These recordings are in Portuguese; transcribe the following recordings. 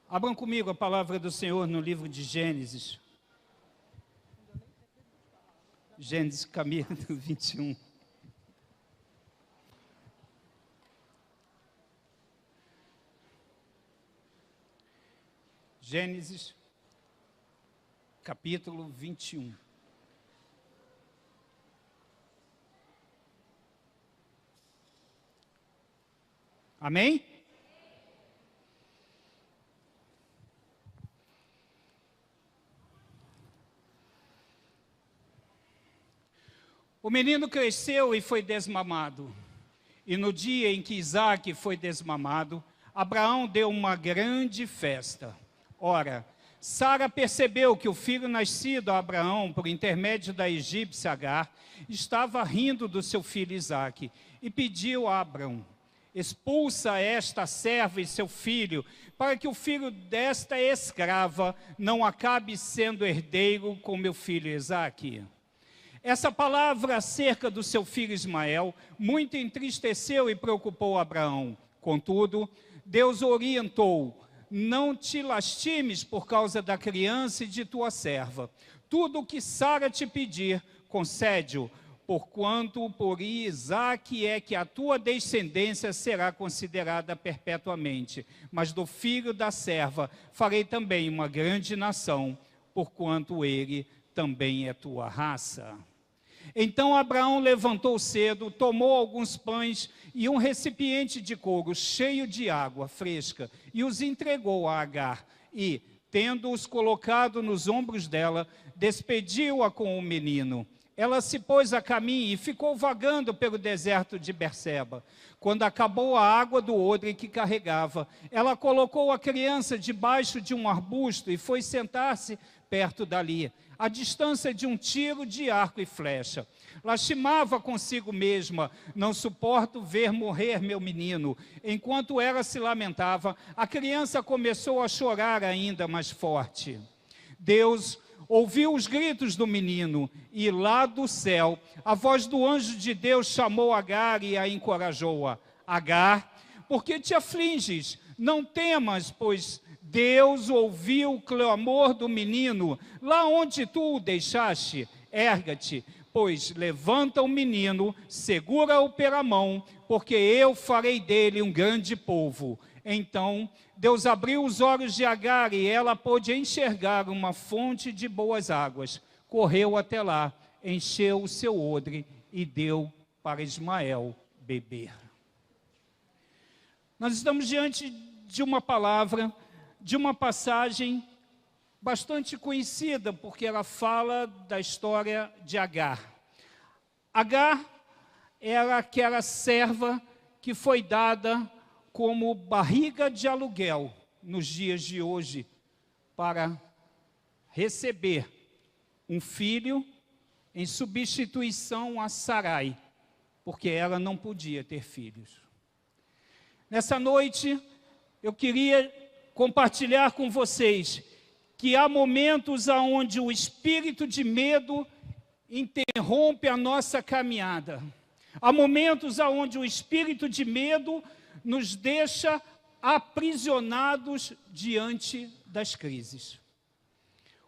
Abram comigo a palavra do Senhor no livro de Gênesis. Gênesis, capítulo 21. Gênesis, capítulo 21. Amém? O menino cresceu e foi desmamado. E no dia em que Isaque foi desmamado, Abraão deu uma grande festa. Ora, Sara percebeu que o filho nascido a Abraão, por intermédio da egípcia Agar, estava rindo do seu filho Isaque, e pediu a Abraão: expulsa esta serva e seu filho, para que o filho desta escrava não acabe sendo herdeiro com meu filho Isaque. Essa palavra acerca do seu filho Ismael muito entristeceu e preocupou Abraão. Contudo, Deus o orientou: não te lastimes por causa da criança e de tua serva. Tudo o que Sara te pedir, concede-o, porquanto por Isaque é que a tua descendência será considerada perpetuamente. Mas do filho da serva farei também uma grande nação, porquanto ele também é tua raça. Então Abraão levantou cedo, tomou alguns pães e um recipiente de couro cheio de água fresca e os entregou a Agar e, tendo-os colocado nos ombros dela, despediu-a com o menino. Ela se pôs a caminho e ficou vagando pelo deserto de Berseba. Quando acabou a água do odre que carregava, ela colocou a criança debaixo de um arbusto e foi sentar-se perto dali, à distância de um tiro de arco e flecha. Lastimava consigo mesma: não suporto ver morrer meu menino. Enquanto ela se lamentava, a criança começou a chorar ainda mais forte. Deus ouviu os gritos do menino, e lá do céu, a voz do anjo de Deus chamou Agar e a encorajou-a. Agar, por que te afliges? Não temas, pois Deus ouviu o clamor do menino, lá onde tu o deixaste. Erga-te, pois levanta o menino, segura-o pela mão, porque eu farei dele um grande povo. Então Deus abriu os olhos de Agar e ela pôde enxergar uma fonte de boas águas. Correu até lá, encheu o seu odre e deu para Ismael beber. Nós estamos diante de uma palavra, de uma passagem bastante conhecida, porque ela fala da história de Agar. Agar era aquela serva que foi dada como barriga de aluguel nos dias de hoje para receber um filho em substituição a Sarai, porque ela não podia ter filhos. Nessa noite, eu queria compartilhar com vocês que há momentos onde o espírito de medo interrompe a nossa caminhada. Há momentos onde o espírito de medo nos deixa aprisionados diante das crises.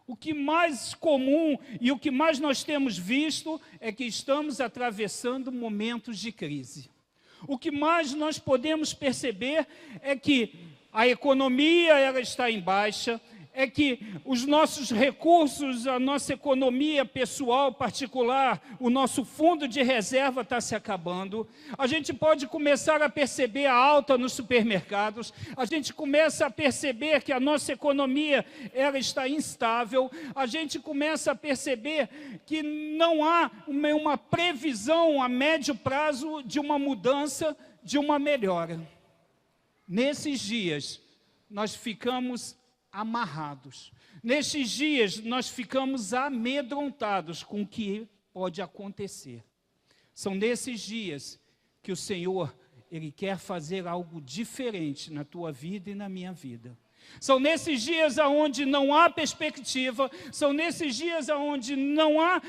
O que mais comum e o que mais nós temos visto é que estamos atravessando momentos de crise. O que mais nós podemos perceber é que a economia ela está em baixa, é que os nossos recursos, a nossa economia pessoal particular, o nosso fundo de reserva está se acabando. A gente pode começar a perceber a alta nos supermercados, a gente começa a perceber que a nossa economia ela está instável, a gente começa a perceber que não há uma previsão a médio prazo de uma mudança, de uma melhora. Nesses dias, nós ficamos amarrados. Nesses dias, nós ficamos amedrontados com o que pode acontecer. São nesses dias que o Senhor, Ele quer fazer algo diferente na tua vida e na minha vida. São nesses dias onde não há perspectiva, são nesses dias onde não há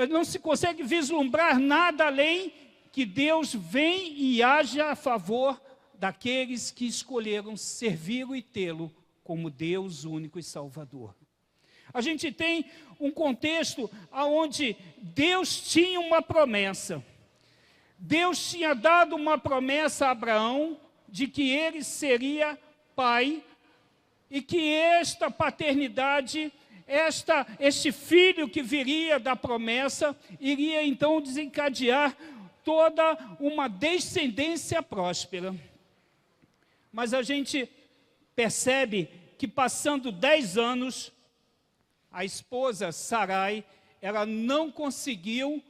não se consegue vislumbrar nada além que Deus vem e age a favor daqueles que escolheram servi-lo e tê-lo como Deus único e Salvador. A gente tem um contexto onde Deus tinha uma promessa. Deus tinha dado uma promessa a Abraão de que ele seria pai e que esta paternidade, este filho que viria da promessa, iria então desencadear toda uma descendência próspera. Mas a gente percebe que passando 10 anos, a esposa Sarai, ela não conseguiu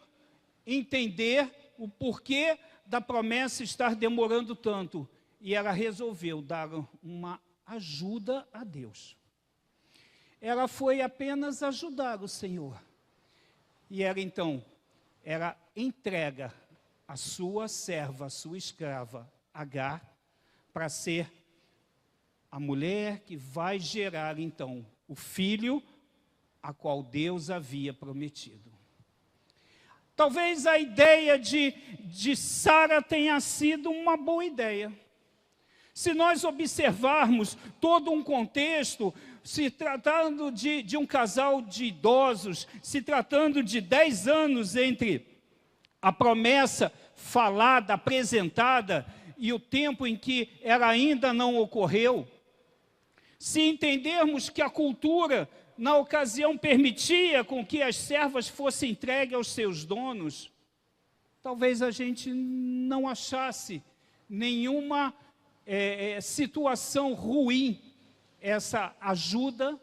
entender o porquê da promessa estar demorando tanto. E ela resolveu dar uma ajuda a Deus. Ela foi apenas ajudar o Senhor. E ela então, ela entrega a sua serva, a sua escrava, Agar, para ser a mulher que vai gerar então o filho a qual Deus havia prometido. Talvez a ideia de Sara tenha sido uma boa ideia. Se nós observarmos todo um contexto, se tratando de um casal de idosos, se tratando de 10 anos entre a promessa falada, apresentada, e o tempo em que ela ainda não ocorreu, se entendermos que a cultura, na ocasião, permitia com que as servas fossem entregues aos seus donos, talvez a gente não achasse nenhuma situação ruim essa ajuda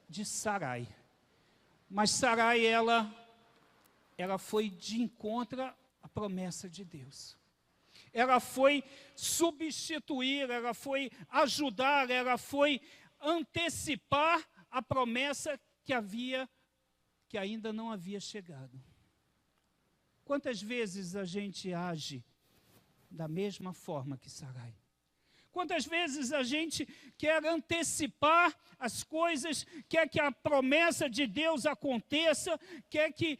de Sarai. Mas Sarai, ela foi de encontro à promessa de Deus. Ela foi substituir, ela foi ajudar, ela foi antecipar a promessa que ainda não havia chegado. Quantas vezes a gente age da mesma forma que Sarai? Quantas vezes a gente quer antecipar as coisas, quer que a promessa de Deus aconteça, quer que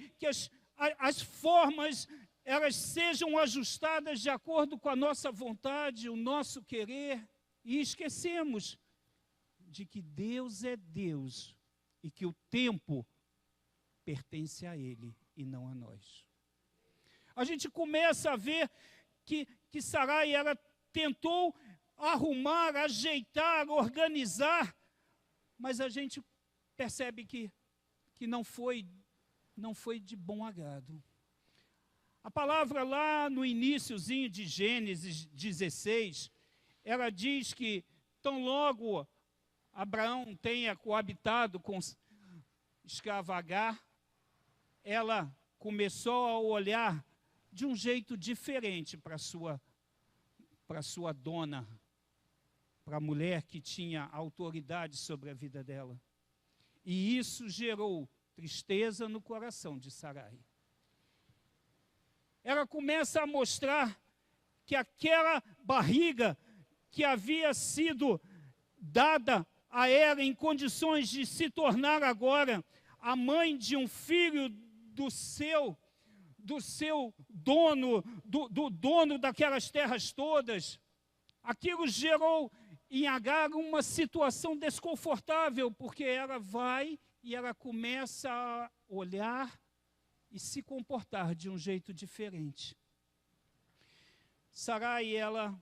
as formas elas sejam ajustadas de acordo com a nossa vontade, o nosso querer, e esquecemos de que Deus é Deus e que o tempo pertence a Ele e não a nós. A gente começa a ver que Sarai, ela tentou arrumar, ajeitar, organizar, mas a gente percebe que não foi de bom agrado. A palavra lá no iniciozinho de Gênesis 16, ela diz que tão logo Abraão tenha coabitado com escrava Agar, ela começou a olhar de um jeito diferente para sua dona, para a mulher que tinha autoridade sobre a vida dela. E isso gerou tristeza no coração de Sarai. Ela começa a mostrar que aquela barriga que havia sido dada a ela em condições de se tornar agora a mãe de um filho do seu dono, do dono daquelas terras todas, aquilo gerou em Agar uma situação desconfortável, porque ela vai e ela começa a olhar e se comportar de um jeito diferente. Sarai, ela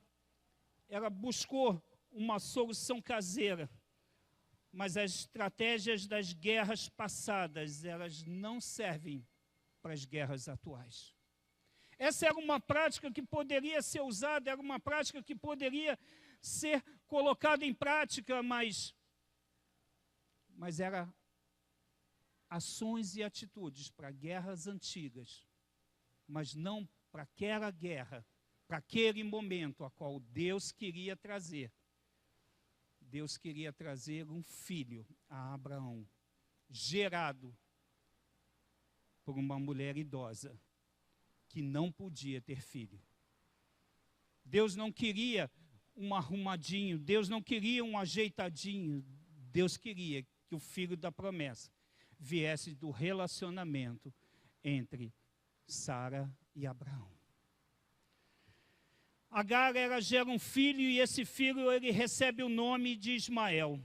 buscou uma solução caseira, mas as estratégias das guerras passadas, elas não servem para as guerras atuais. Essa era uma prática que poderia ser usada, era uma prática que poderia ser colocada em prática, mas era ações e atitudes para guerras antigas, mas não para aquela guerra, para aquele momento a qual Deus queria trazer. Deus queria trazer um filho a Abraão, gerado por uma mulher idosa, que não podia ter filho. Deus não queria um arrumadinho, Deus não queria um ajeitadinho, Deus queria que o filho da promessa viesse do relacionamento entre Sara e Abraão. Agar ela gera um filho e esse filho ele recebe o nome de Ismael.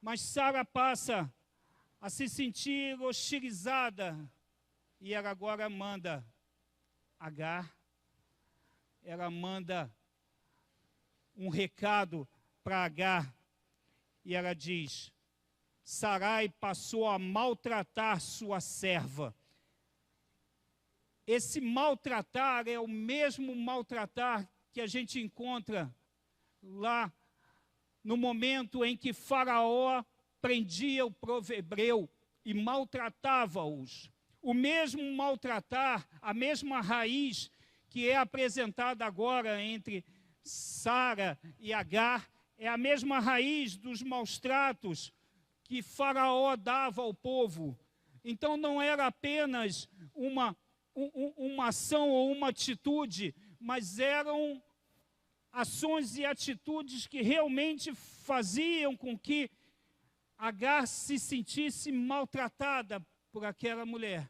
Mas Sara passa a se sentir hostilizada e ela agora manda Agar, ela manda um recado para Agar e ela diz: Sarai passou a maltratar sua serva. Esse maltratar é o mesmo maltratar que a gente encontra lá no momento em que Faraó prendia o povo hebreu e maltratava-os. O mesmo maltratar, a mesma raiz que é apresentada agora entre Sara e Agar, é a mesma raiz dos maus tratos que Faraó dava ao povo. Então não era apenas uma ação ou uma atitude, mas eram ações e atitudes que realmente faziam com que Agar se sentisse maltratada por aquela mulher.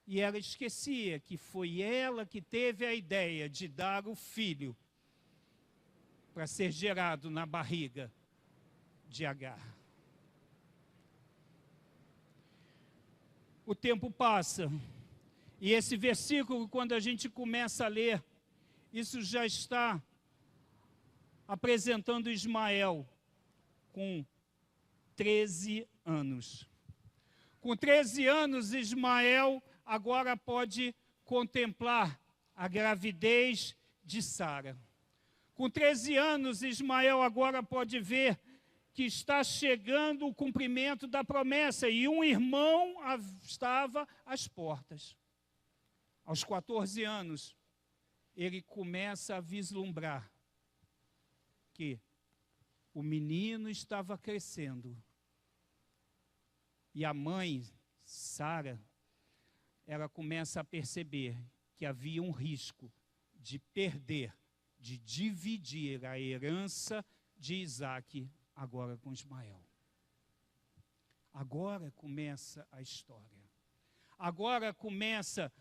E ela esquecia que foi ela que teve a ideia de dar o filho para ser gerado na barriga de Agar. O tempo passa, e esse versículo, quando a gente começa a ler, isso já está apresentando Ismael com 13 anos. Com 13 anos, Ismael agora pode contemplar a gravidez de Sara. Com 13 anos, Ismael agora pode ver que está chegando o cumprimento da promessa e um irmão estava às portas. Aos 14 anos, ele começa a vislumbrar que o menino estava crescendo. E a mãe, Sara, ela começa a perceber que havia um risco de perder, de dividir a herança de Isaque agora com Ismael. Agora começa a história. Agora começa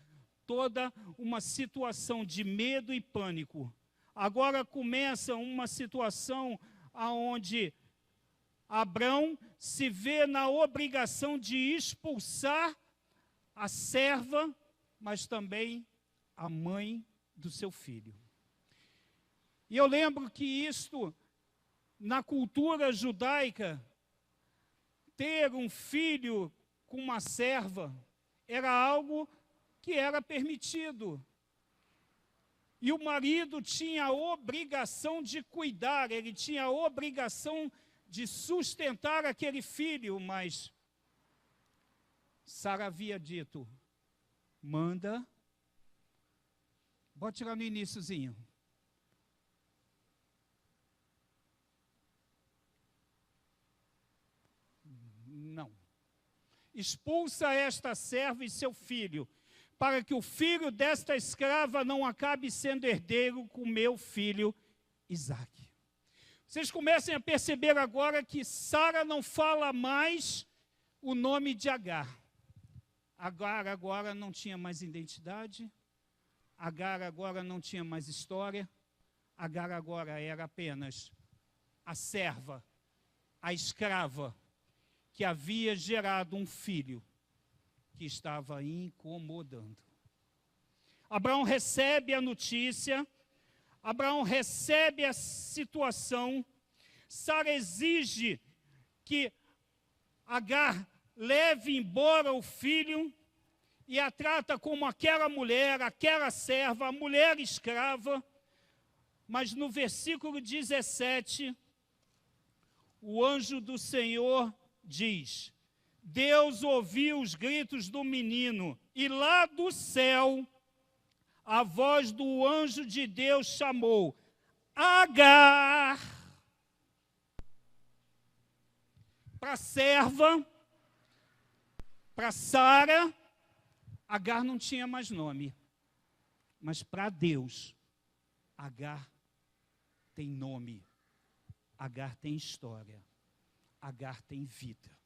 toda uma situação de medo e pânico. Agora começa uma situação onde Abrão se vê na obrigação de expulsar a serva, mas também a mãe do seu filho. E eu lembro que isto, na cultura judaica, ter um filho com uma serva era algo que era permitido. E o marido tinha a obrigação de cuidar, ele tinha a obrigação de sustentar aquele filho, mas Sara havia dito: manda, bote lá no iniciozinho. Não. Expulsa esta serva e seu filho, para que o filho desta escrava não acabe sendo herdeiro com meu filho Isaque. Vocês comecem a perceber agora que Sara não fala mais o nome de Agar. Agar agora não tinha mais identidade, Agar agora não tinha mais história, Agar agora era apenas a serva, a escrava, que havia gerado um filho que estava incomodando. Abraão recebe a notícia, Abraão recebe a situação, Sara exige que Agar leve embora o filho e a trata como aquela mulher, aquela serva, a mulher escrava. Mas no versículo 17, o anjo do Senhor diz: Deus ouviu os gritos do menino, e lá do céu, a voz do anjo de Deus chamou: Agar. Para a serva, para Sara, Agar não tinha mais nome. Mas para Deus, Agar tem nome. Agar tem história. Agar tem vida.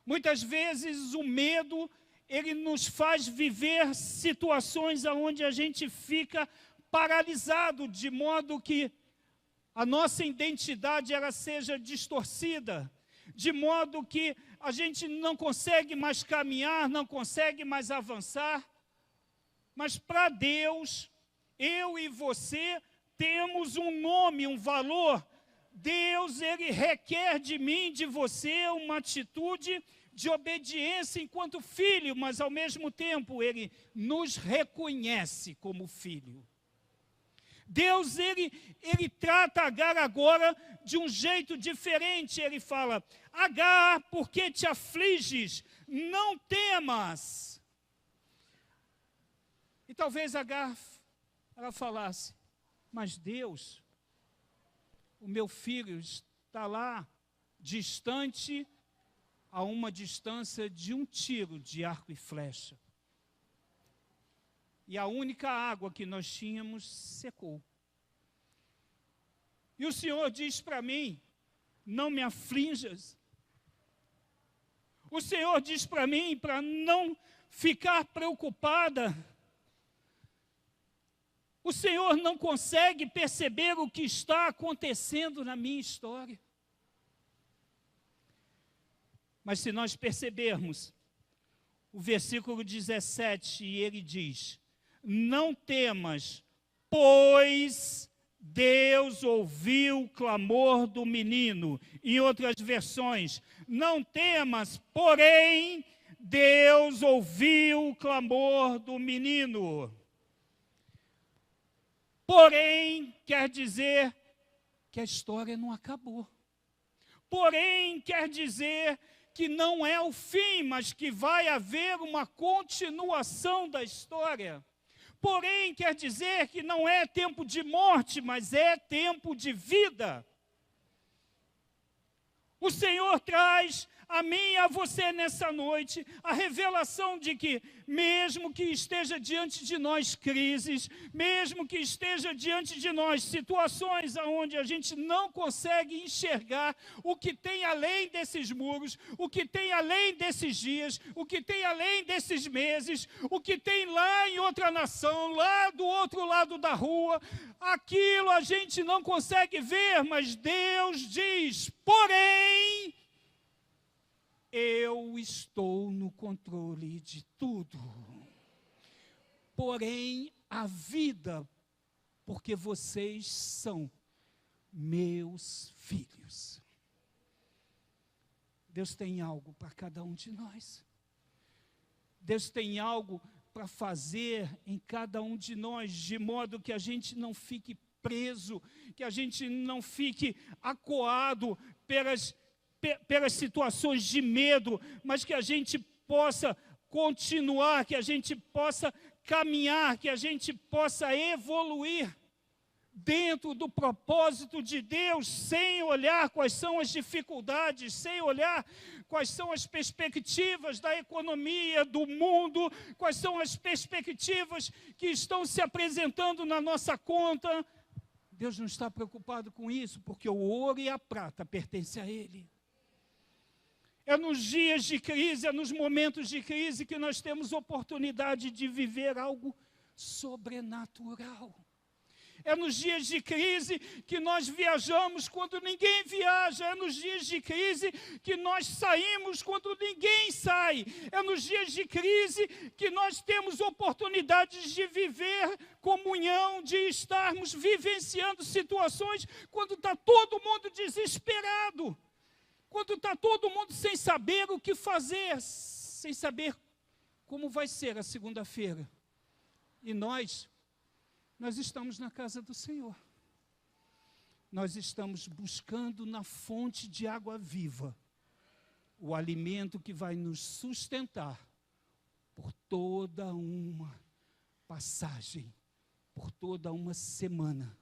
Muitas vezes o medo, ele nos faz viver situações onde a gente fica paralisado, de modo que a nossa identidade ela seja distorcida, de modo que a gente não consegue mais caminhar, não consegue mais avançar. Mas para Deus, eu e você temos um nome, um valor. Deus, Ele requer de mim, de você, uma atitude de obediência enquanto filho, mas ao mesmo tempo Ele nos reconhece como filho. Deus, ele trata Agar agora de um jeito diferente. Ele fala: Agar, por que te afliges? Não temas. E talvez Agar, ela falasse: mas Deus, o meu filho está lá, distante, a uma distância de um tiro de arco e flecha. E a única água que nós tínhamos secou. E o Senhor diz para mim: não me aflinjas. O Senhor diz para mim para não ficar preocupada. O Senhor não consegue perceber o que está acontecendo na minha história. Mas se nós percebermos o versículo 17, ele diz: não temas, pois Deus ouviu o clamor do menino. Em outras versões, não temas, porém Deus ouviu o clamor do menino. Porém, quer dizer que a história não acabou. Porém, quer dizer que não é o fim, mas que vai haver uma continuação da história. Porém, quer dizer que não é tempo de morte, mas é tempo de vida. O Senhor traz a mim e a você nessa noite a revelação de que, mesmo que esteja diante de nós crises, mesmo que esteja diante de nós situações onde a gente não consegue enxergar o que tem além desses muros, o que tem além desses dias, o que tem além desses meses, o que tem lá em outra nação, lá do outro lado da rua, aquilo a gente não consegue ver, mas Deus diz: porém, eu estou no controle de tudo. Porém, a vida, porque vocês são meus filhos. Deus tem algo para cada um de nós. Deus tem algo para fazer em cada um de nós, de modo que a gente não fique preso, que a gente não fique acuado pelas situações de medo, mas que a gente possa continuar, que a gente possa caminhar, que a gente possa evoluir dentro do propósito de Deus, sem olhar quais são as dificuldades, sem olhar quais são as perspectivas da economia, do mundo, quais são as perspectivas que estão se apresentando na nossa conta. Deus não está preocupado com isso, porque o ouro e a prata pertencem a Ele. É nos dias de crise, é nos momentos de crise que nós temos oportunidade de viver algo sobrenatural. É nos dias de crise que nós viajamos quando ninguém viaja. É nos dias de crise que nós saímos quando ninguém sai. É nos dias de crise que nós temos oportunidades de viver comunhão, de estarmos vivenciando situações quando está todo mundo desesperado. Quando está todo mundo sem saber o que fazer, sem saber como vai ser a segunda-feira. E nós estamos na casa do Senhor. Nós estamos buscando na fonte de água viva o alimento que vai nos sustentar por toda uma passagem, por toda uma semana.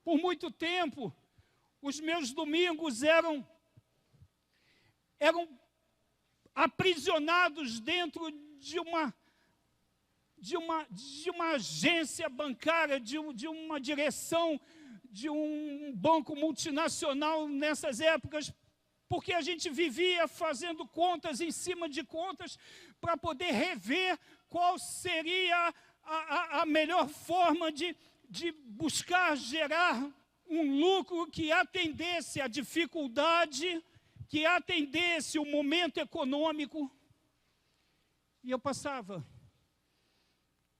Por muito tempo, os meus domingos eram aprisionados dentro de uma agência bancária, de uma direção de um banco multinacional nessas épocas, porque a gente vivia fazendo contas em cima de contas para poder rever qual seria a melhor forma de buscar gerar um lucro que atendesse à dificuldade, que atendesse o momento econômico. E eu passava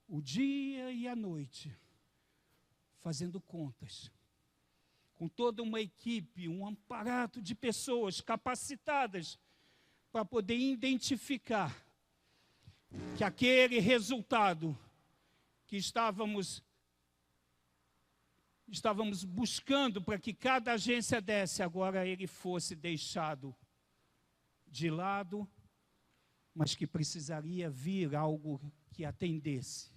o dia e a noite fazendo contas, com toda uma equipe, um aparato de pessoas capacitadas para poder identificar que aquele resultado que estávamos buscando para que cada agência desse, agora ele fosse deixado de lado, mas que precisaria vir algo que atendesse.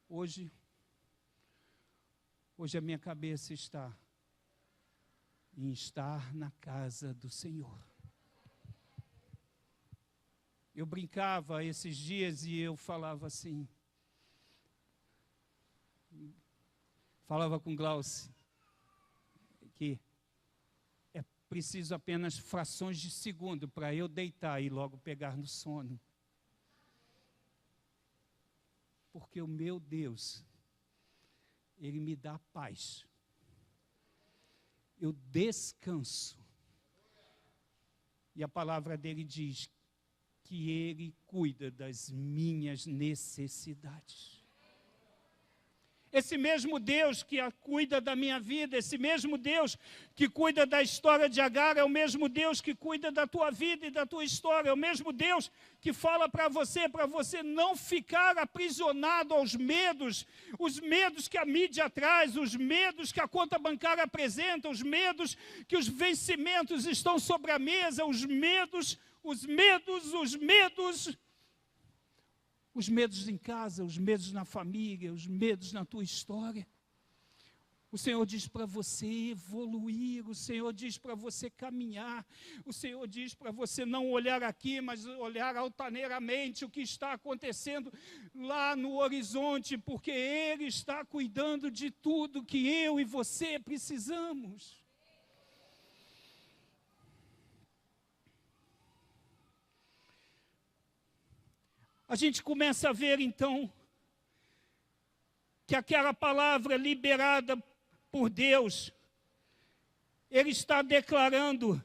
Hoje a minha cabeça está em estar na casa do Senhor. Eu brincava esses dias e eu falava assim, falava com Glaucio, que é preciso apenas frações de segundo para eu deitar e logo pegar no sono. Porque o meu Deus, Ele me dá paz. Eu descanso. E a palavra dele diz que Ele cuida das minhas necessidades. Esse mesmo Deus que cuida da minha vida, esse mesmo Deus que cuida da história de Agar, é o mesmo Deus que cuida da tua vida e da tua história, é o mesmo Deus que fala para você não ficar aprisionado aos medos, os medos que a mídia traz, os medos que a conta bancária apresenta, os medos que os vencimentos estão sobre a mesa, os medos em casa, os medos na família, os medos na tua história. O Senhor diz para você evoluir, o Senhor diz para você caminhar, o Senhor diz para você não olhar aqui, mas olhar altaneiramente o que está acontecendo lá no horizonte, porque Ele está cuidando de tudo que eu e você precisamos. A gente começa a ver, então, que aquela palavra liberada por Deus, Ele está declarando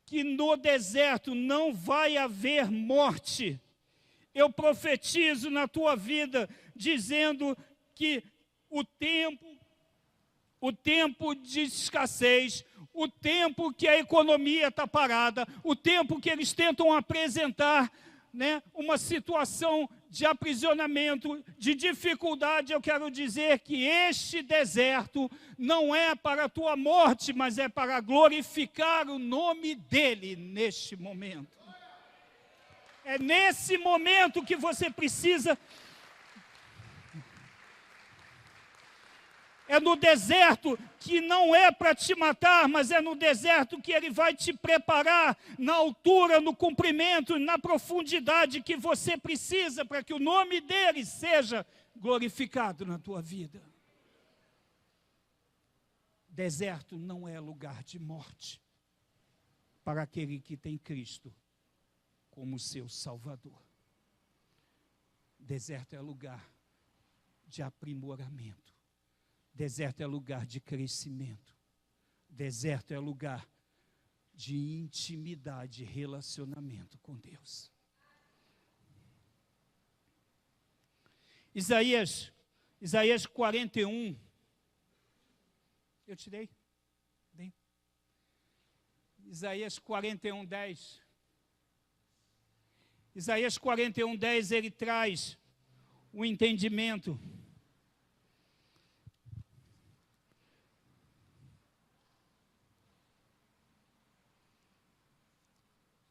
que no deserto não vai haver morte. Eu profetizo na tua vida, dizendo que o tempo de escassez, o tempo que a economia está parada, o tempo que eles tentam apresentar, uma situação de aprisionamento, de dificuldade, eu quero dizer que este deserto não é para a tua morte, mas é para glorificar o nome dEle neste momento. É nesse momento que você precisa. É no deserto que não é para te matar, mas é no deserto que Ele vai te preparar na altura, no comprimento, na profundidade que você precisa para que o nome dEle seja glorificado na tua vida. Deserto não é lugar de morte para aquele que tem Cristo como seu Salvador. Deserto é lugar de aprimoramento. Deserto é lugar de crescimento. Deserto é lugar de intimidade, relacionamento com Deus. Isaías 41. Eu tirei? Bem. Isaías 41, 10. Isaías 41, 10, ele traz o entendimento.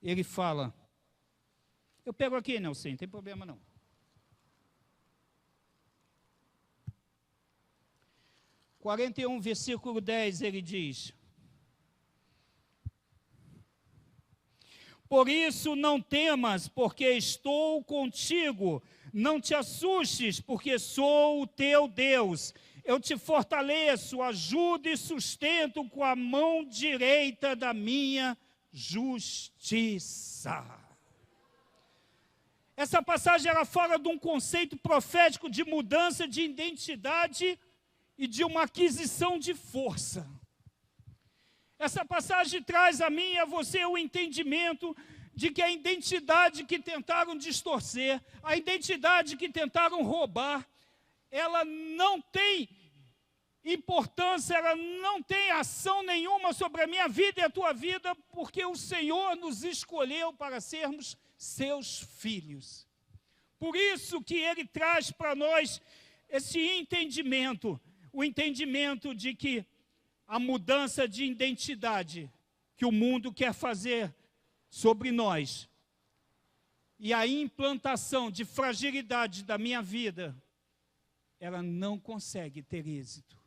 Ele fala, eu pego aqui, Nelson, não tem problema não. No 41, versículo 10, ele diz: por isso não temas, porque estou contigo, não te assustes, porque sou o teu Deus. Eu te fortaleço, ajudo e sustento com a mão direita da minha justiça. Essa passagem era fora de um conceito profético de mudança de identidade e de uma aquisição de força. Essa passagem traz a mim e a você o entendimento de que a identidade que tentaram distorcer, a identidade que tentaram roubar, ela não tem importância, ela não tem ação nenhuma sobre a minha vida e a tua vida, porque o Senhor nos escolheu para sermos seus filhos. Por isso que Ele traz para nós esse entendimento, o entendimento de que a mudança de identidade que o mundo quer fazer sobre nós e a implantação de fragilidade da minha vida, ela não consegue ter êxito,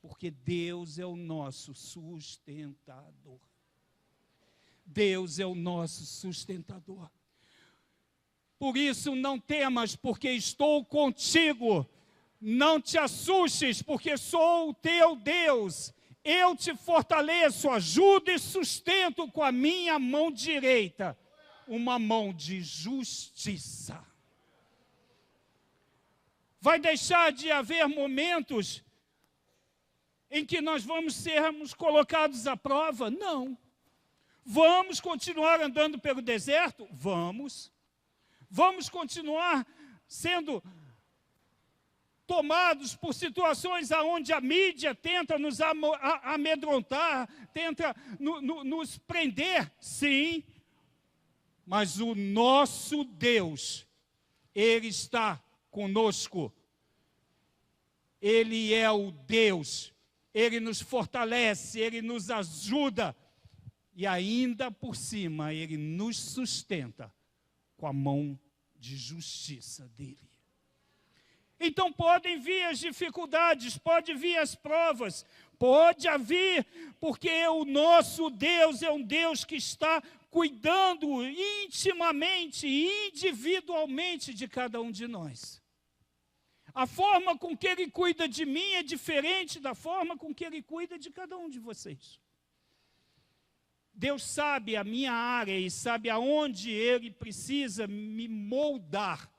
porque Deus é o nosso sustentador. Deus é o nosso sustentador. Por isso não temas, porque estou contigo. Não te assustes, porque sou o teu Deus. Eu te fortaleço, ajudo e sustento com a minha mão direita, uma mão de justiça. Vai deixar de haver momentos em que nós vamos sermos colocados à prova? Não. Vamos continuar andando pelo deserto? Vamos. Vamos continuar sendo tomados por situações onde a mídia tenta nos amedrontar, tenta nos prender? Sim. Mas o nosso Deus, Ele está conosco. Ele é o Deus. Ele nos fortalece, Ele nos ajuda. E ainda por cima, Ele nos sustenta com a mão de justiça dEle. Então podem vir as dificuldades, pode vir as provas, pode haver, porque o nosso Deus é um Deus que está cuidando intimamente e individualmente de cada um de nós. A forma com que Ele cuida de mim é diferente da forma com que Ele cuida de cada um de vocês. Deus sabe a minha área e sabe aonde Ele precisa me moldar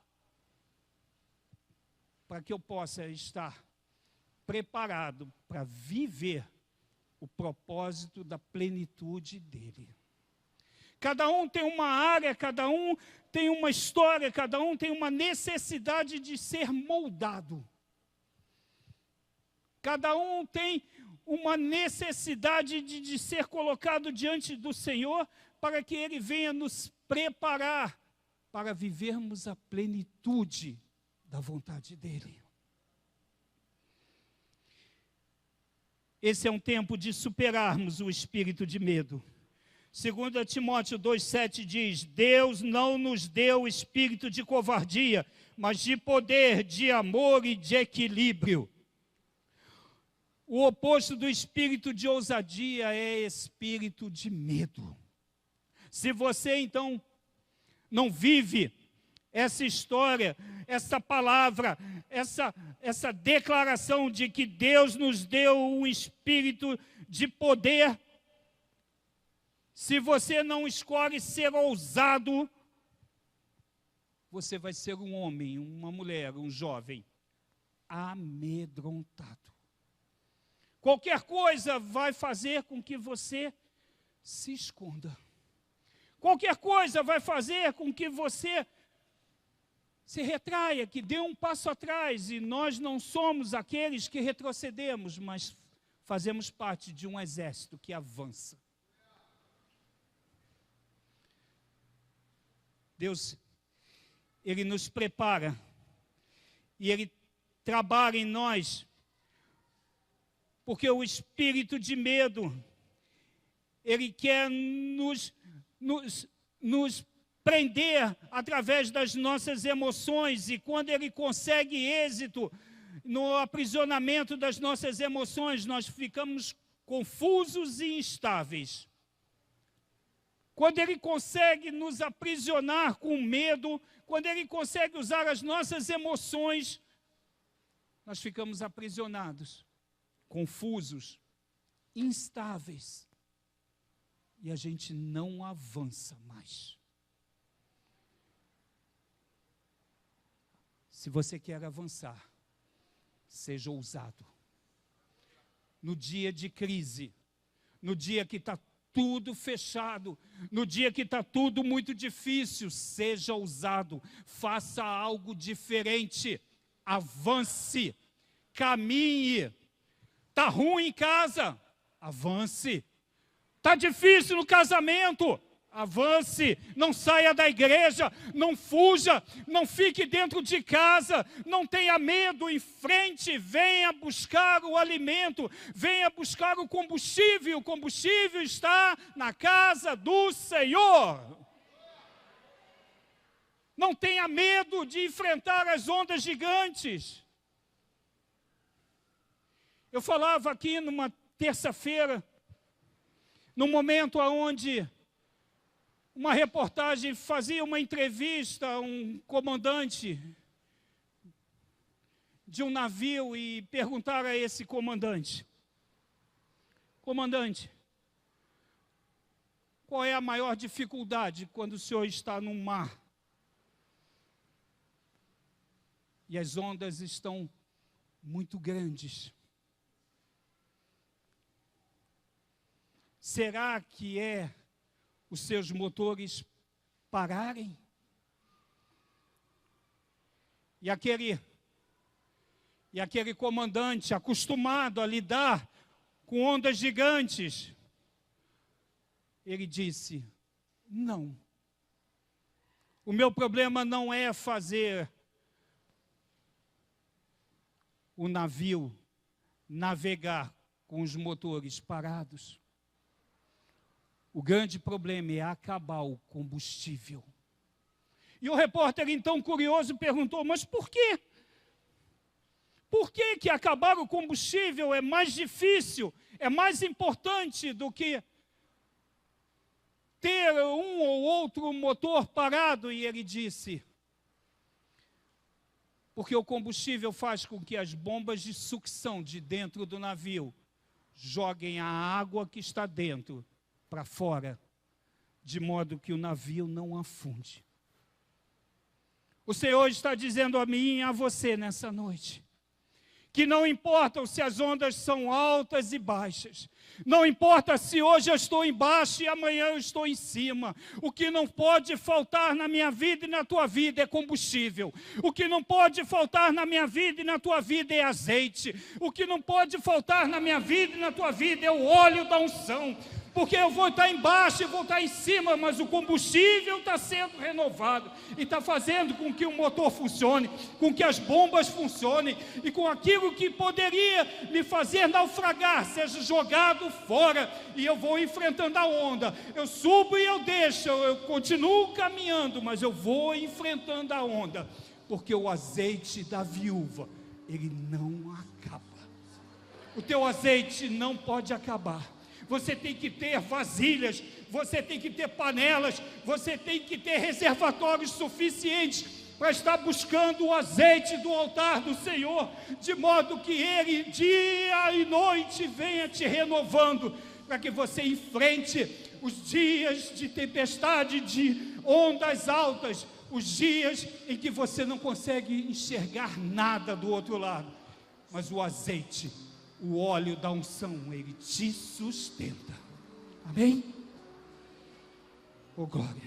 para que eu possa estar preparado para viver o propósito da plenitude dEle. Cada um tem uma área, cada um tem uma história, cada um tem uma necessidade de ser moldado. Cada um tem uma necessidade de ser colocado diante do Senhor para que Ele venha nos preparar para vivermos a plenitude da vontade dEle. Esse é um tempo de superarmos o espírito de medo. 2 Timóteo 2,7 diz: Deus não nos deu espírito de covardia, mas de poder, de amor e de equilíbrio. O oposto do espírito de ousadia é espírito de medo. Se você, então, não vive essa história, essa palavra, essa declaração de que Deus nos deu um espírito de poder, se você não escolhe ser ousado, você vai ser um homem, uma mulher, um jovem amedrontado. Qualquer coisa vai fazer com que você se esconda. Qualquer coisa vai fazer com que você se retraia, que dê um passo atrás. E nós não somos aqueles que retrocedemos, mas fazemos parte de um exército que avança. Deus, Ele nos prepara e Ele trabalha em nós, porque o espírito de medo, ele quer nos prender através das nossas emoções, e quando ele consegue êxito no aprisionamento das nossas emoções, nós ficamos confusos e instáveis. Quando ele consegue nos aprisionar com medo, quando ele consegue usar as nossas emoções, nós ficamos aprisionados, confusos, instáveis, e a gente não avança mais. Se você quer avançar, seja ousado. No dia de crise, no dia que está tudo fechado, no dia que está tudo muito difícil, seja ousado, faça algo diferente, avance, caminhe. Está ruim em casa, avance. Está difícil no casamento, avance. Não saia da igreja, não fuja, não fique dentro de casa, não tenha medo, enfrente, venha buscar o alimento, venha buscar o combustível está na casa do Senhor. Não tenha medo de enfrentar as ondas gigantes. Eu falava aqui numa terça-feira, num momento onde uma reportagem fazia uma entrevista a um comandante de um navio e perguntaram a esse comandante: comandante, qual é a maior dificuldade quando o senhor está no mar e as ondas estão muito grandes? Será que é os seus motores pararem? E aquele comandante acostumado a lidar com ondas gigantes, ele disse: não. O meu problema não é fazer o navio navegar com os motores parados. O grande problema é acabar o combustível. E o repórter, então, curioso, perguntou: mas por quê? Por que que acabar o combustível é mais difícil, é mais importante do que ter um ou outro motor parado? E ele disse: porque o combustível faz com que as bombas de sucção de dentro do navio joguem a água que está dentro para fora, de modo que o navio não afunde. O Senhor está dizendo a mim e a você nessa noite, que não importa se as ondas são altas e baixas, não importa se hoje eu estou embaixo e amanhã eu estou em cima, o que não pode faltar na minha vida e na tua vida é combustível, o que não pode faltar na minha vida e na tua vida é azeite, o que não pode faltar na minha vida e na tua vida é o óleo da unção. Porque eu vou estar embaixo e vou estar em cima, mas o combustível está sendo renovado e está fazendo com que o motor funcione, com que as bombas funcionem e com aquilo que poderia me fazer naufragar seja jogado fora e eu vou enfrentando a onda. Eu subo e eu deixo, eu continuo caminhando, mas eu vou enfrentando a onda, porque o azeite da viúva, ele não acaba. O teu azeite não pode acabar. Você tem que ter vasilhas, você tem que ter panelas, você tem que ter reservatórios suficientes para estar buscando o azeite do altar do Senhor, de modo que Ele, dia e noite, venha te renovando, para que você enfrente os dias de tempestade, de ondas altas, os dias em que você não consegue enxergar nada do outro lado, mas o azeite, o óleo da unção, ele te sustenta. Amém? Oh, glória.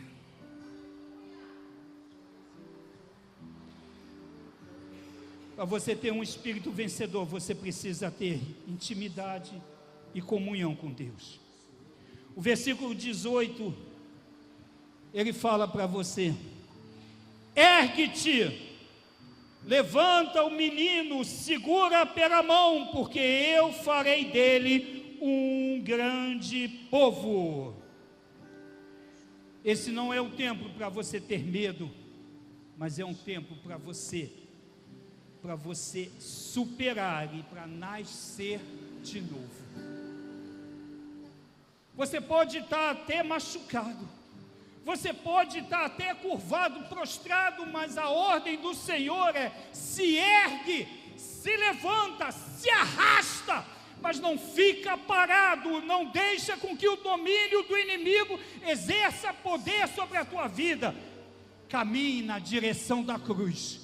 Para você ter um espírito vencedor, você precisa ter intimidade e comunhão com Deus. O versículo 18, ele fala para você: ergue-te, levanta o menino, segura pela mão, porque eu farei dele um grande povo. Esse não é o tempo para você ter medo, mas é um tempo para você superar e para nascer de novo. Você pode estar até machucado, você pode estar até curvado, prostrado, mas a ordem do Senhor é: se ergue, se levanta, se arrasta, mas não fica parado, não deixa com que o domínio do inimigo exerça poder sobre a tua vida. Caminhe na direção da cruz,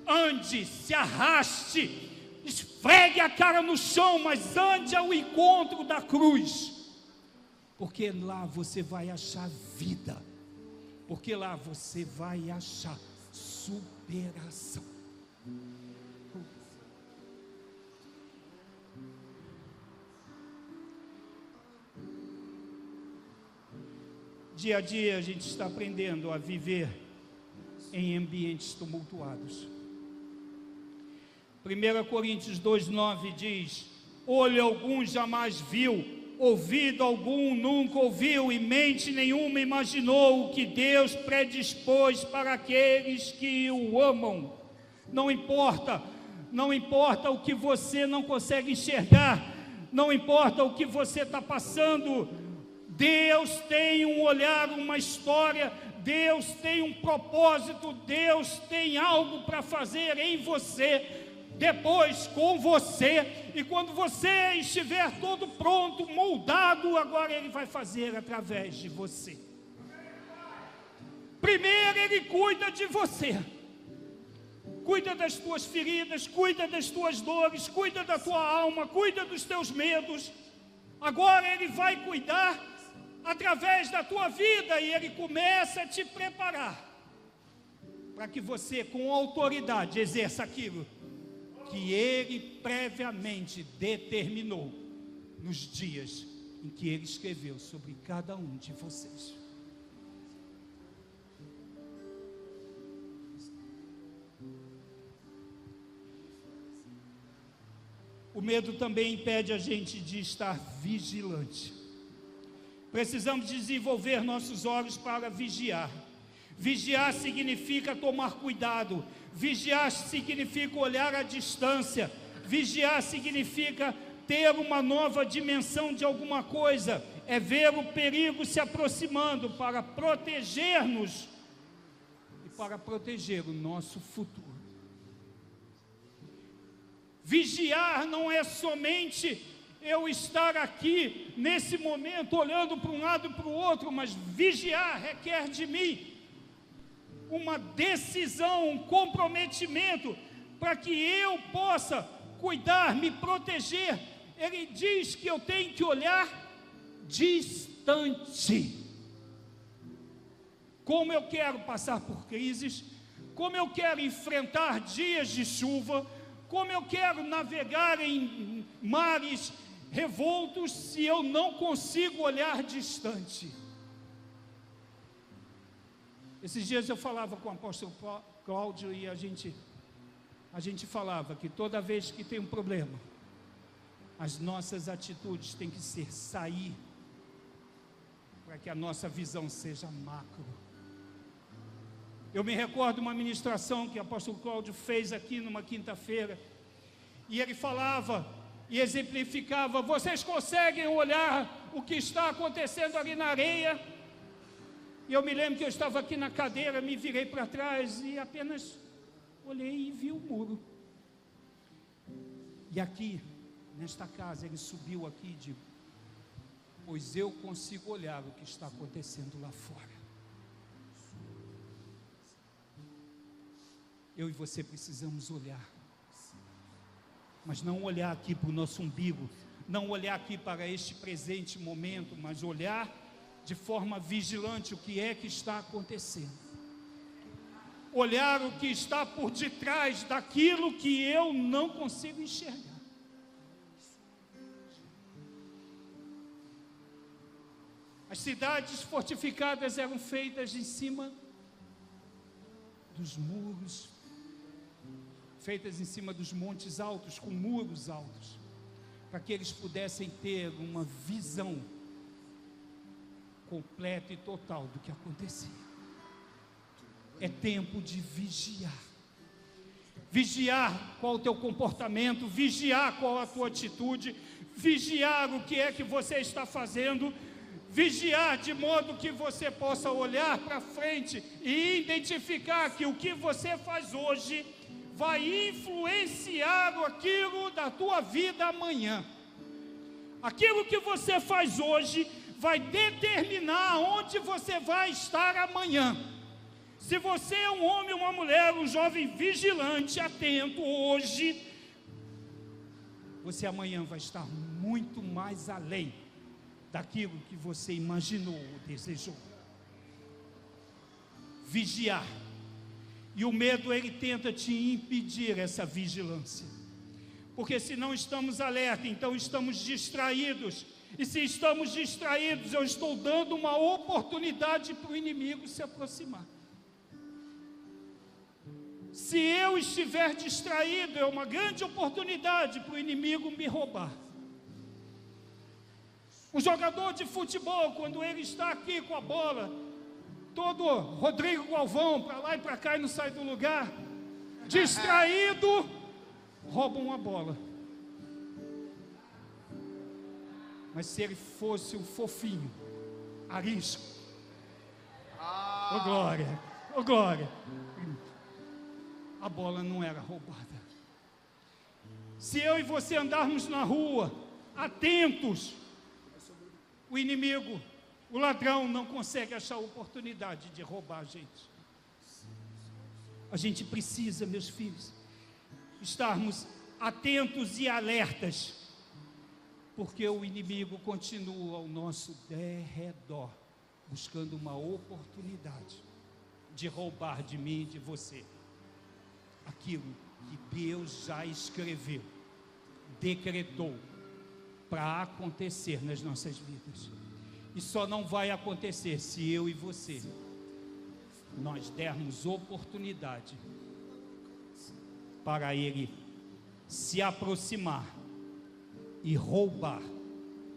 ande, se arraste, esfregue a cara no chão, mas ande ao encontro da cruz, porque lá você vai achar vida, porque lá você vai achar superação. Dia a dia a gente está aprendendo a viver em ambientes tumultuados. 1 Coríntios 2,9 diz: olho algum jamais viu, ouvido algum nunca ouviu, e mente nenhuma imaginou o que Deus predispôs para aqueles que o amam. Não importa o que você não consegue enxergar, não importa o que você está passando, Deus tem um olhar, uma história, Deus tem um propósito, Deus tem algo para fazer em você, depois com você, e quando você estiver todo pronto, moldado, agora Ele vai fazer através de você. Primeiro Ele cuida de você, cuida das tuas feridas, cuida das tuas dores, cuida da tua alma, cuida dos teus medos. Agora Ele vai cuidar através da tua vida, e Ele começa a te preparar para que você, com autoridade, exerça aquilo que Ele previamente determinou nos dias em que Ele escreveu sobre cada um de vocês. O medo também impede a gente de estar vigilante. Precisamos desenvolver nossos olhos para vigiar. Vigiar significa tomar cuidado. Vigiar significa olhar à distância. Vigiar significa ter uma nova dimensão de alguma coisa. É ver o perigo se aproximando para proteger-nos e para proteger o nosso futuro. Vigiar não é somente eu estar aqui, nesse momento, olhando para um lado e para o outro, mas vigiar requer de mim uma decisão, um comprometimento, para que eu possa cuidar, me proteger. Ele diz que eu tenho que olhar distante. Como eu quero passar por crises, como eu quero enfrentar dias de chuva, como eu quero navegar em mares revoltos, se eu não consigo olhar distante. Esses dias eu falava com o apóstolo Cláudio, e a gente falava que toda vez que tem um problema, as nossas atitudes têm que ser sair, para que a nossa visão seja macro. Eu me recordo de uma ministração que o apóstolo Cláudio fez aqui numa quinta-feira, e ele falava e exemplificava: vocês conseguem olhar o que está acontecendo ali na areia? E eu me lembro que eu estava aqui na cadeira, me virei para trás e apenas olhei e vi o muro. E aqui, nesta casa, ele subiu aqui e disse: pois eu consigo olhar o que está acontecendo lá fora. Eu e você precisamos olhar, mas não olhar aqui para o nosso umbigo, não olhar aqui para este presente momento, mas olhar de forma vigilante o que é que está acontecendo. Olhar o que está por detrás daquilo que eu não consigo enxergar. As cidades fortificadas eram feitas em cima dos muros, feitas em cima dos montes altos, com muros altos, para que eles pudessem ter uma visão completa e total do que acontecia. É tempo de vigiar. Vigiar qual o teu comportamento, vigiar qual a tua atitude, vigiar o que é que você está fazendo, vigiar de modo que você possa olhar para frente e identificar que o que você faz hoje vai influenciar aquilo da tua vida amanhã. Aquilo que você faz hoje vai determinar onde você vai estar amanhã. Se você é um homem, uma mulher, um jovem vigilante, atento, hoje, você amanhã vai estar muito mais além daquilo que você imaginou ou desejou. Vigiar. E o medo, ele tenta te impedir essa vigilância. Porque se não estamos alerta, então estamos distraídos. E se estamos distraídos, eu estou dando uma oportunidade para o inimigo se aproximar. Se eu estiver distraído, é uma grande oportunidade para o inimigo me roubar. Um jogador de futebol, quando ele está aqui com a bola, todo Rodrigo Galvão, para lá e para cá e não sai do lugar, distraído, roubam uma bola. Mas se ele fosse um fofinho, arisco, ô glória, ô glória, a bola não era roubada. Se eu e você andarmos na rua, atentos, o inimigo, o ladrão não consegue achar oportunidade de roubar a gente. A gente precisa, meus filhos, estarmos atentos e alertas, porque o inimigo continua ao nosso derredor, buscando uma oportunidade de roubar de mim e de você aquilo que Deus já escreveu, decretou para acontecer nas nossas vidas. E só não vai acontecer se eu e você nós dermos oportunidade para ele se aproximar e roubar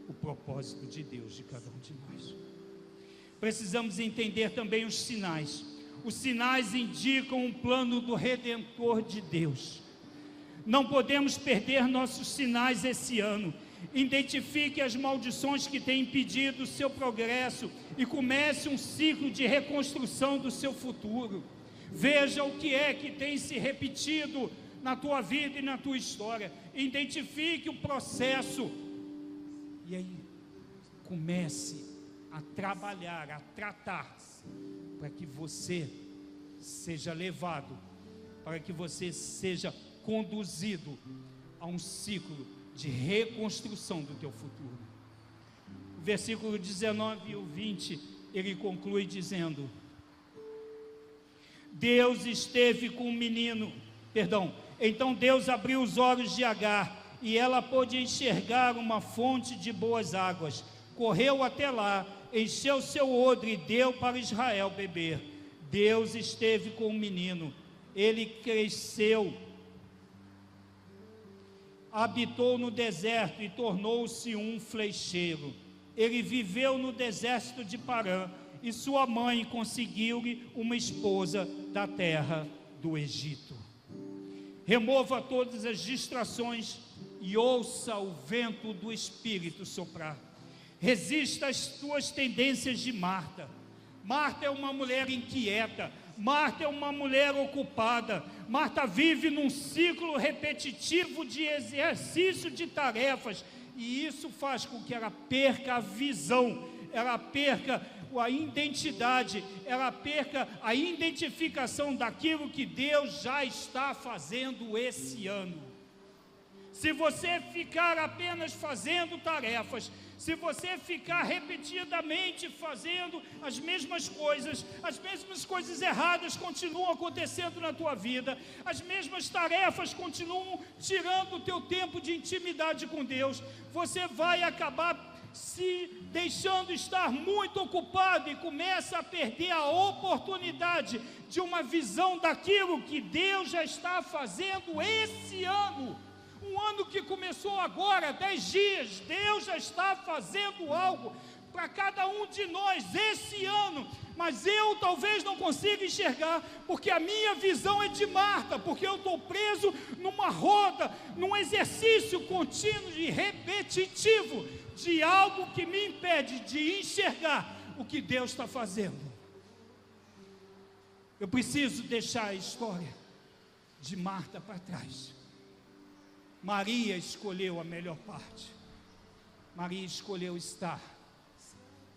o propósito de Deus de cada um de nós. Precisamos entender também os sinais. Os sinais indicam um plano do Redentor de Deus. Não podemos perder nossos sinais esse ano. Identifique as maldições que têm impedido o seu progresso e comece um ciclo de reconstrução do seu futuro. Veja o que é que tem se repetido na tua vida e na tua história. Identifique o processo e aí comece a trabalhar, a tratar, para que você seja levado, para que você seja conduzido a um ciclo de reconstrução do teu futuro. O versículo 19 e o 20, ele conclui dizendo: então Deus abriu os olhos de Agar, e ela pôde enxergar uma fonte de boas águas. Correu até lá, encheu seu odre e deu para Israel beber. Deus esteve com o menino, ele cresceu, habitou no deserto e tornou-se um flecheiro. Ele viveu no deserto de Parã, e sua mãe conseguiu-lhe uma esposa da terra do Egito. Remova todas as distrações e ouça o vento do Espírito soprar. Resista às suas tendências de Marta. Marta é uma mulher inquieta, Marta é uma mulher ocupada, Marta vive num ciclo repetitivo de exercício de tarefas, e isso faz com que ela perca a visão, ela perca a identidade, ela perca a identificação daquilo que Deus já está fazendo esse ano. Se você ficar apenas fazendo tarefas, se você ficar repetidamente fazendo as mesmas coisas erradas continuam acontecendo na tua vida, as mesmas tarefas continuam tirando o teu tempo de intimidade com Deus, você vai acabar se deixando estar muito ocupado e começa a perder a oportunidade de uma visão daquilo que Deus já está fazendo esse ano. Um ano que começou agora, 10 dias, Deus já está fazendo algo para cada um de nós esse ano, mas eu talvez não consiga enxergar, porque a minha visão é de Marta, porque eu estou preso numa roda, num exercício contínuo e repetitivo, de algo que me impede de enxergar o que Deus está fazendo. Eu preciso deixar a história de Marta para trás. Maria escolheu a melhor parte. Maria escolheu estar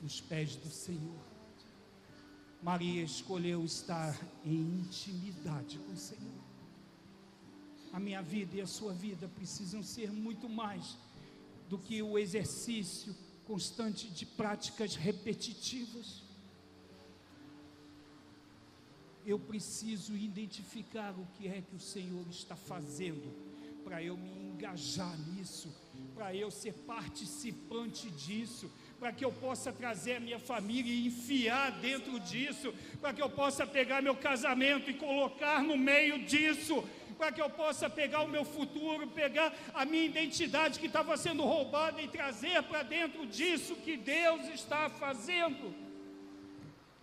nos pés do Senhor. Maria escolheu estar em intimidade com o Senhor. A minha vida e a sua vida precisam ser muito mais do que o exercício constante de práticas repetitivas. Eu preciso identificar o que é que o Senhor está fazendo, para eu me engajar nisso, para eu ser participante disso, para que eu possa trazer a minha família e enfiar dentro disso, para que eu possa pegar meu casamento e colocar no meio disso, para que eu possa pegar o meu futuro, pegar a minha identidade que estava sendo roubada e trazer para dentro disso que Deus está fazendo.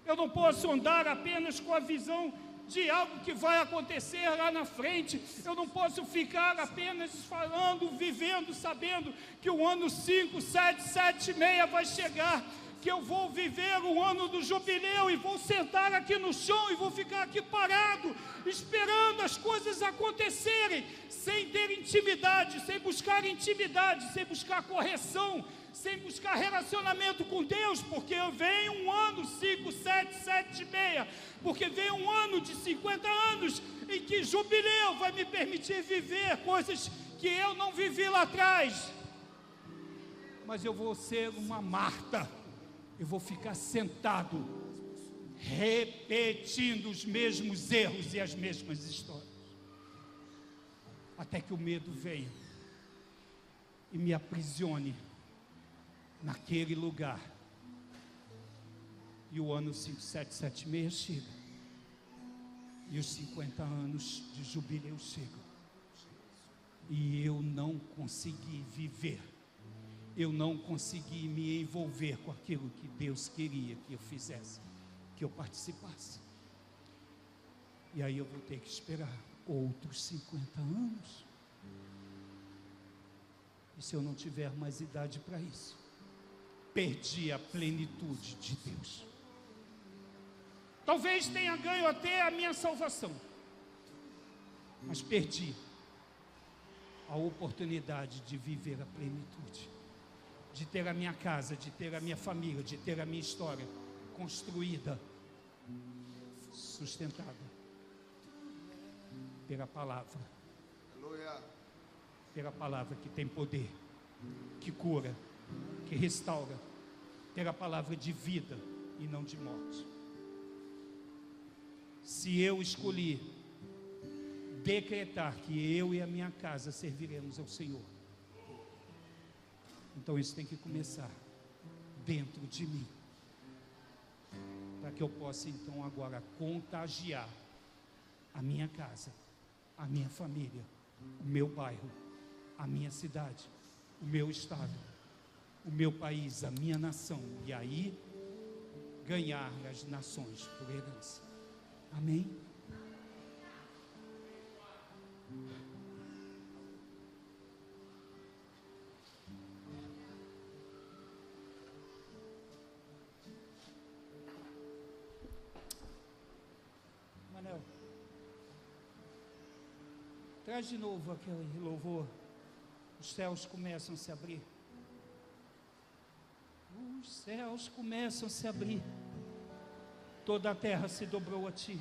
Eu não posso andar apenas com a visão de algo que vai acontecer lá na frente. Eu não posso ficar apenas falando, vivendo, sabendo que o ano 5, 7, 7 e meia vai chegar, que eu vou viver o ano do jubileu e vou sentar aqui no chão e vou ficar aqui parado, esperando as coisas acontecerem, sem ter intimidade, sem buscar correção, sem buscar relacionamento com Deus, porque vem um ano 5, 7, 7 e meia, porque vem um ano de 50 anos, em que jubileu vai me permitir viver coisas que eu não vivi lá atrás, mas eu vou ser uma Marta, eu vou ficar sentado, repetindo os mesmos erros e as mesmas histórias, até que o medo venha e me aprisione naquele lugar. E o ano 5, 7, 7 e meia chega, e os 50 anos de jubileu chegam, e eu não consegui viver, eu não consegui me envolver com aquilo que Deus queria que eu fizesse, que eu participasse. E aí eu vou ter que esperar outros 50 anos. E se eu não tiver mais idade para isso, perdi a plenitude de Deus. Talvez tenha ganho até a minha salvação, mas perdi a oportunidade de viver a plenitude, de ter a minha casa, de ter a minha família, de ter a minha história construída, sustentada pela palavra. Pela palavra que tem poder, que cura, que restaura, pela palavra de vida e não de morte. Se eu escolhi decretar que eu e a minha casa serviremos ao Senhor, então isso tem que começar dentro de mim, para que eu possa então agora contagiar a minha casa, a minha família, o meu bairro, a minha cidade, o meu estado, o meu país, a minha nação, e aí ganhar as nações por herança. Amém? Manel, traz de novo aquele louvor. Os céus começam a se abrir. Os céus começam a se abrir. Toda a terra se dobrou a ti.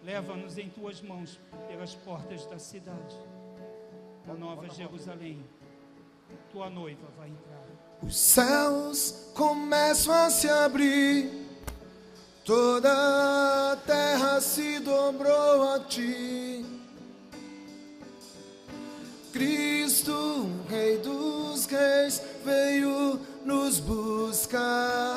Leva-nos em tuas mãos pelas portas da cidade, a Nova Jerusalém. Tua noiva vai entrar. Os céus começam a se abrir. Toda a terra se dobrou a ti. Cristo, Rei dos Reis, veio nos buscar.